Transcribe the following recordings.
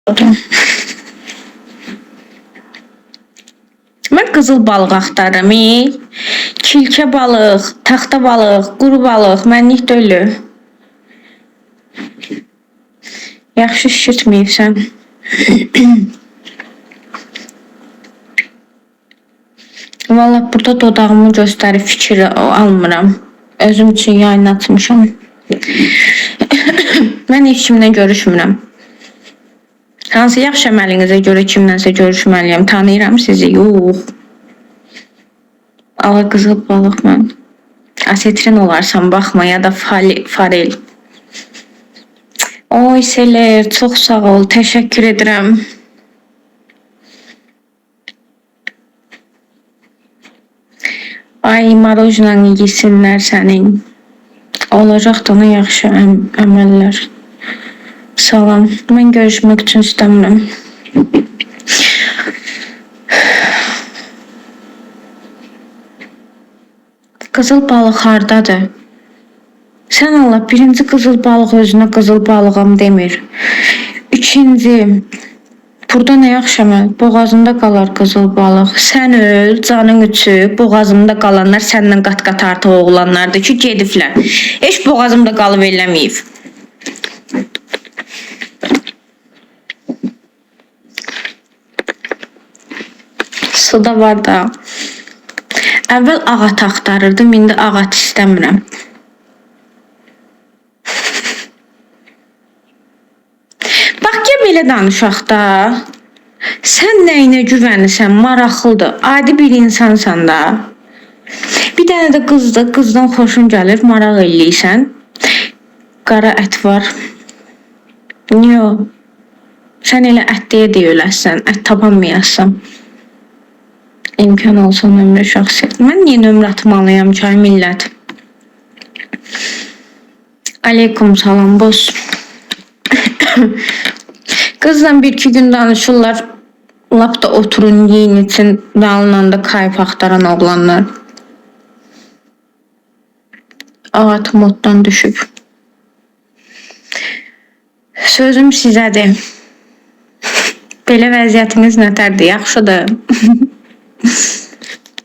Ben qızıl balıq axtarıram. Kilkə balıq, taxta balıq, quru balıq, mənlik deyil. Yaxşı şişirtməyibsən. Valla burada dodağımı göstərib fikir almıram. Özüm üçün yayın atmışam. Mən heç kimlə görüşmürəm. Hansı yaxşı əməlinizə görə kimlənsə görüşməliyəm. Tanıyıram sizi. Yox. Ala qızıl balıq mən. Asetrin olarsan baxma ya da farel. Oy Seler, çox sağ ol. Təşəkkür edirəm. Ay marojnan yesinlər sənin. Olacaq da nə yaxşı əməllər. Salam. Mən görüşmək üçün istəmirəm. Qızıl balıq hardadır? Sən Allah, birinci qızıl balıq özünə qızıl balığam demir. İkinci, burada nə yaxşı əməl? Boğazında qalar qızıl balıq. Sən öl, canın üçü, boğazımda qalanlar səndən qat-qat artıq oğlanlardır ki, gediblər. Heç boğazımda qalıb eləməyib. Suda var da. Əvvəl ağat axtarırdım, indi ağat istəmirəm. Bax, ya belə danışaq da. Sən nəyinə güvənirsən, maraqlıdır. Adi bir insansan da. Bir dənə də qızdır, qızdan xoşun gəlir, maraq eləyirsən. Qara ət var. Yox. Sən elə ət deyə öləsən, ət tapanmayasın. İmkan olsa nömrə şəxsiyyət. Mən niyə nömrə atmalıyam ki, millət? Aleykum salam, boz. Qızla bir-iki gün danışırlar. Lap da oturun, yiyin için dalınanda kayıp axtaran oğlanlar. Ağat moddan düşüb. Sözüm sizədir. Belə vəziyyətiniz nətərdir? Yaxşıdır.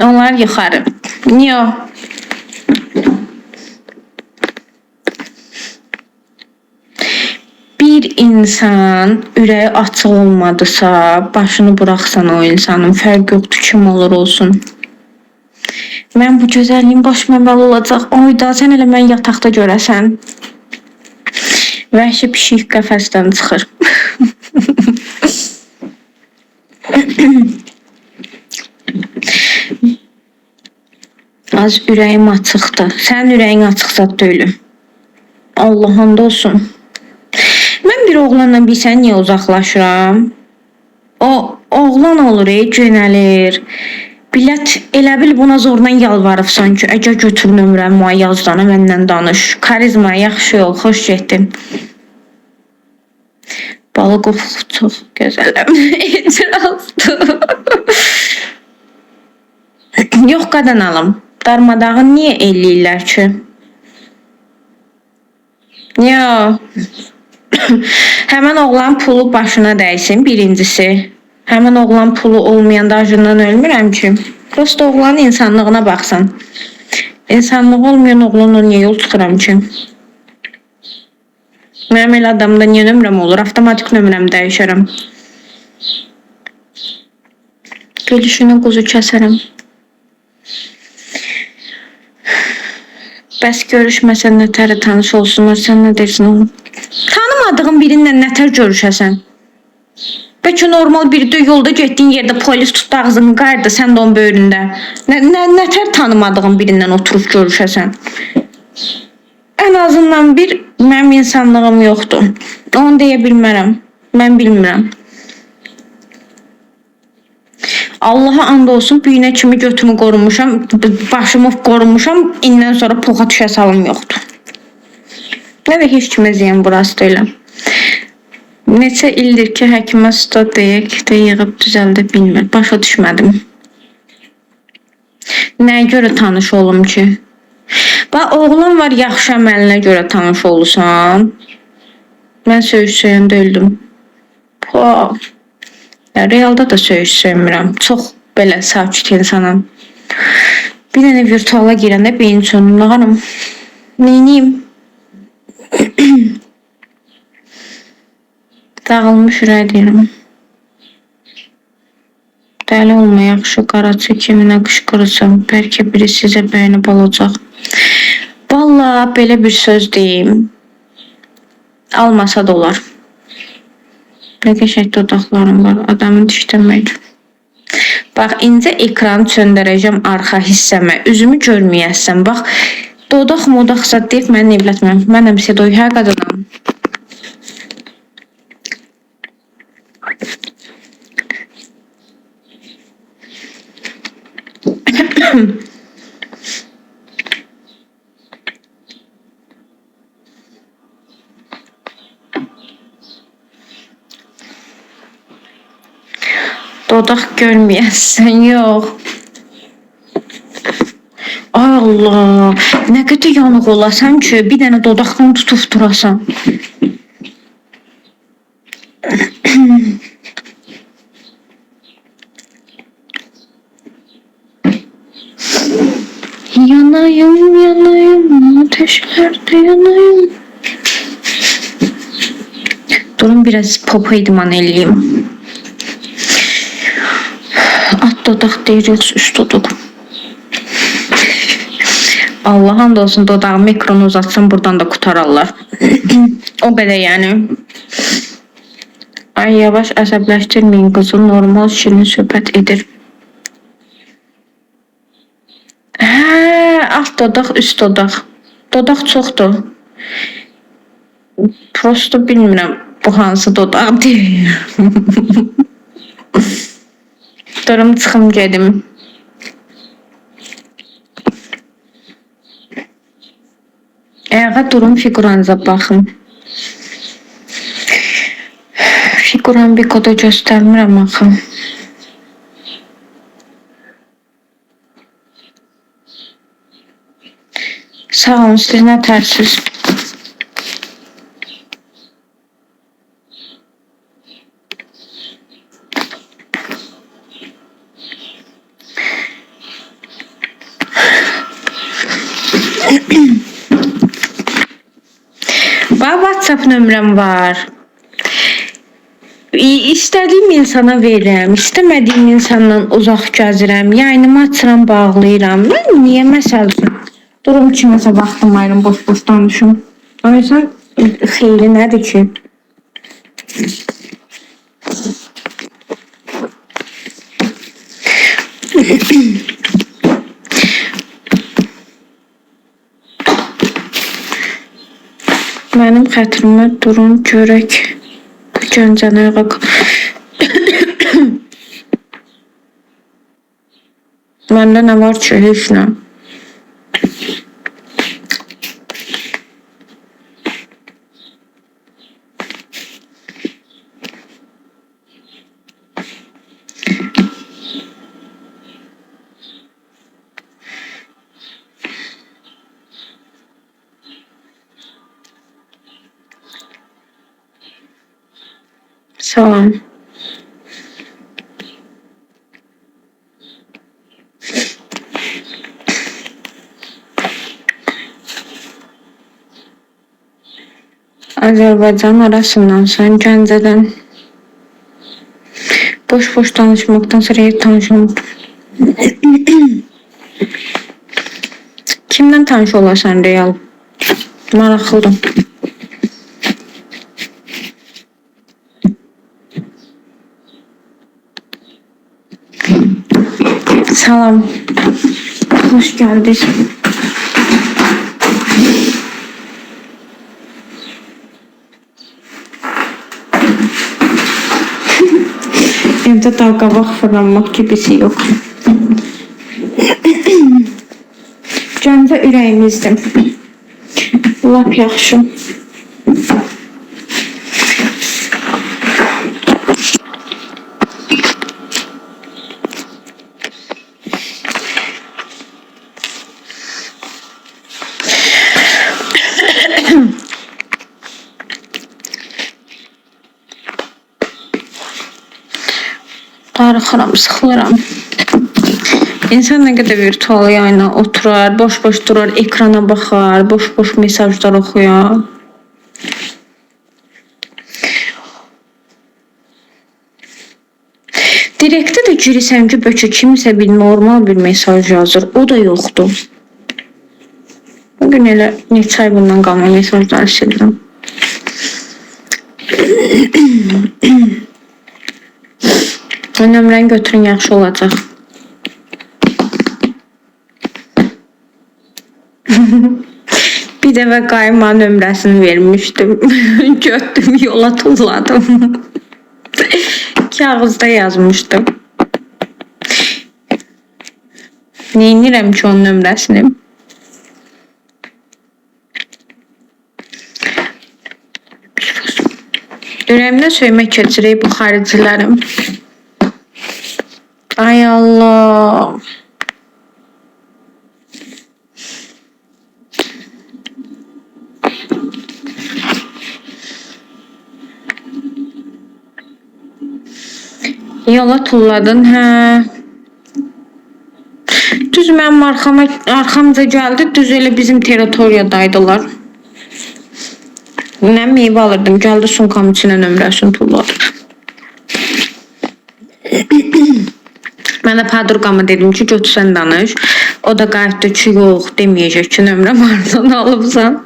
Onlar yuxarı. Yox. Bir insan ürəyi açıq olmadısa, başını buraxsan o insanın, fərq yoxdur, kim olur olsun. Mən bu gözəlliyin baş məməli olacaq. Oyda, sən elə mən yataqda görəsən. Vəhşi pişik qəfəsdən çıxır. Az ürəyim açıqdır. Sən ürəyin açıqsa deyiləm. Allah'ın da olsun. Mən bir oğlanla bilsən niyə uzaqlaşıram? O oğlan olur, gönəlir. Bilət elə bil buna zorla yalvarıbsan ki, əgər götür nömrəmi yazdana məndən danış. Karizma, yaxşı yol, xoş getdin. Balıq çox gözələm. İtirazdır. Yox, qadan alım. Darmadağın niyə eləyirlər ki? Yox. Həmən oğlan pulu başına dəysin, birincisi. Həmən oğlan pulu olmayanda acından ölmürəm ki. Prosta oğlanın insanlığına baxsan. İnsanlığı olmayan oğlanla niyə yol tuturam ki? Mənim elə adamda niyə nömrəm olur? Avtomatik nömrəm dəyişərəm. Gülüşünü quzu kəsərəm. Bəs görüşməsən nətəri tanış olsunlar, sən nə dersin oğlum? Tanımadığın birinlə nətər görüşəsən? Bəlkə normal biri də yolda getdiyin yerdə polis tutdu ağzını qayırdı, sən də onun böyründə. Nətər tanımadığın birindən oturub görüşəsən? Ən azından bir, mənim insanlığım yoxdur. Onu deyə bilmərəm, mən bilmirəm. Allaha and olsun, büyünə kimi götümü qorumuşam, başımı qorumuşam, indən sonra puxa düşə salım yoxdur. Nə də heç kimə ziyan burası deyiləm. Neçə ildir ki, həkimə stat deyək də yığıb düzəldə bilmir. Başa düşmədim. Nəyə görə tanış olum ki? Bax, oğlan var, yaxşı əməlinə görə tanış olursan. Mən söyüş söyəndə öldüm. Oh. Realda da söyüş sevmirəm. Çox belə sakit insanam. Bir dənə virtuala girəndə beyin sönümlüğünüm. Neyniyim? Dağılmış ürək deyirəm. Dəli olma yaxşı, qaraçı kiminə qışqırırsam, bəlkə biri sizə bəyənib olacaq. Valla belə bir söz deyim. Almasa da olar. Ne qəşəng dodaqlarım var, adamın dişləməkdir. Bax, incə ekranı çöndərəcəm arxa hissəmə, üzümü görməyəsən. Bax, dodaq modaqsa deyib məni evlətməm. Mənəm Sedoy, hər qadınam. Dodaq görməyəsən, yox. Ay Allah, nə qədər yanıq olasan ki, bir dənə dodaqdan tutub durasan. Yanayım, yanayım, ateşlerde yanayım. Durun biraz popa idman eləyim. At dodaq deyir, yoxsa üst dodaq. Allah hamd olsun, dodağımı ekrana uzatsam buradan da qutararlar. O qədər yəni. Ay yavaş əsəbləşdirməyin qızı, normal şirin söhbət edir. Hə, alt dodaq, üst dodaq. Dodaq çoxdur. Prosto bilmirəm bu hansı dodaq deyir. Durum çıxım gedim. Ayağa durun, figuranıza baxın. Figuran bir koda göstərmirəm axı. Sağ olun, siz nə tərsiz? WhatsApp nömrəm var. İstədiyim insana verirəm, istəmədiyim insandan uzaq gəzirəm, yayınımı açıram, bağlayıram. Mən niyə məsəl üçün? Durum kiməsə vaxtım ayırım, boş-boş danışım. O yüzden xeyli nədir ki? Mənim xətrimə durun, görək. Gəncəni ayağa... Məndə nə var ki, heç nə? Sağ olun. Azərbaycan arasından sən Gəncədən boş-boş danışmaktan sonra tanışım. Kimdən tanış olarsan real? Maraqlıdır. Salam. Hoş geldin. Evde dalqabaq fırlanmaq gibisi yok. Gəncə ürəyimizdir. Lap yaxşı. Darıxıram, sıxılıram. İnsan nə qədər virtual yayına oturar, boş-boş durar, ekrana baxar, boş-boş mesajlar oxuyar. Direktə də girirsən ki, bəlkə kimsə bir normal bir mesaj yazır, o da yoxdur. Bugün elə neçə ay bundan qalma mesajları sildim. Nömrəni götürün, yaxşı olacaq. Bir dəfə qayma nömrəsini vermişdim. Götdüm, yola tulladım. Kağızda yazmışdım. Neynirəm ki onun nömrəsini? Ürəyimdə söymək keçirək bu xaricilərim. Ay Allah. Yola tulladın, hə. Düz mənim arxamca gəldi, düz elə bizim teritoriyadaydılar. Nə meyvə alırdım, gəldi sumkamın içinə nömrəsini tulladı. Mən də padurqama dedim ki, götür sən danış. O da qayıtdı ki, yox, deməyəcək ki, nömrəm hardan alıbsan.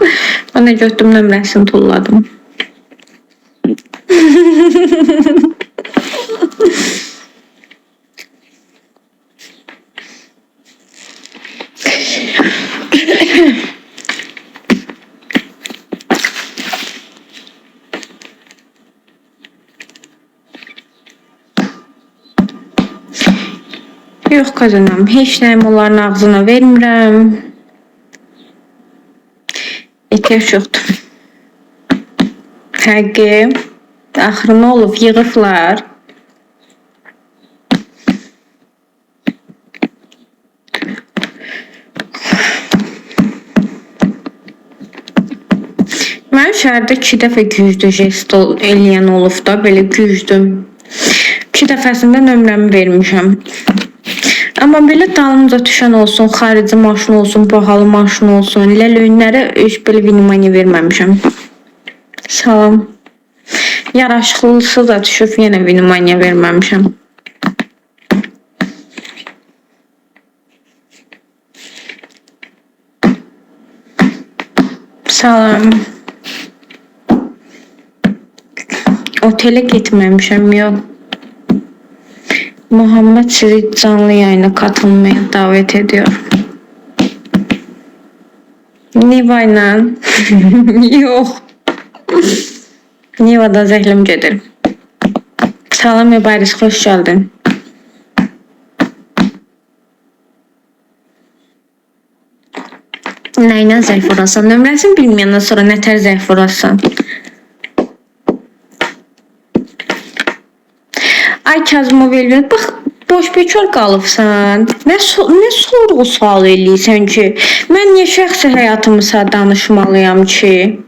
Mən də götürdüm, nömrəsini tulladım. Yox qazanam, heç nəyim onların ağzına vermirəm. Ehtiyac yoxdur. Həqqi, axırı nə olub, yığıblar. Mən şəhərdə 2 dəfə güclü jest eləyən olub da, belə güclüm. 2 dəfəsində nömrəmi vermişəm. Amma belə dalımca düşən olsun, xarici maşın olsun, bahalı maşın olsun, ləlöyünlərə heç belə vнимание verməmişəm. Salam. Yaraşıqlısı da düşüb, yenə vнимание verməmişəm. Salam. Otelə getməmişəm, yox. Muhammed sizi canlı yayına katılmaya davet ediyor. Niva ilə? Yox. Niva'da zəhlim gedir. Salam Mübariz, xoş gəldin. Nə ilə zəif vurasan? Nömrəsini bilməyəndən sonra nətər zəif vurasan? Ay Kazımov Elvin, bax, boş bekar qalıbsan. Nə sorğu sual eləyirsən ki? Mən niyə şəxsi həyatımı danışmalıyam ki?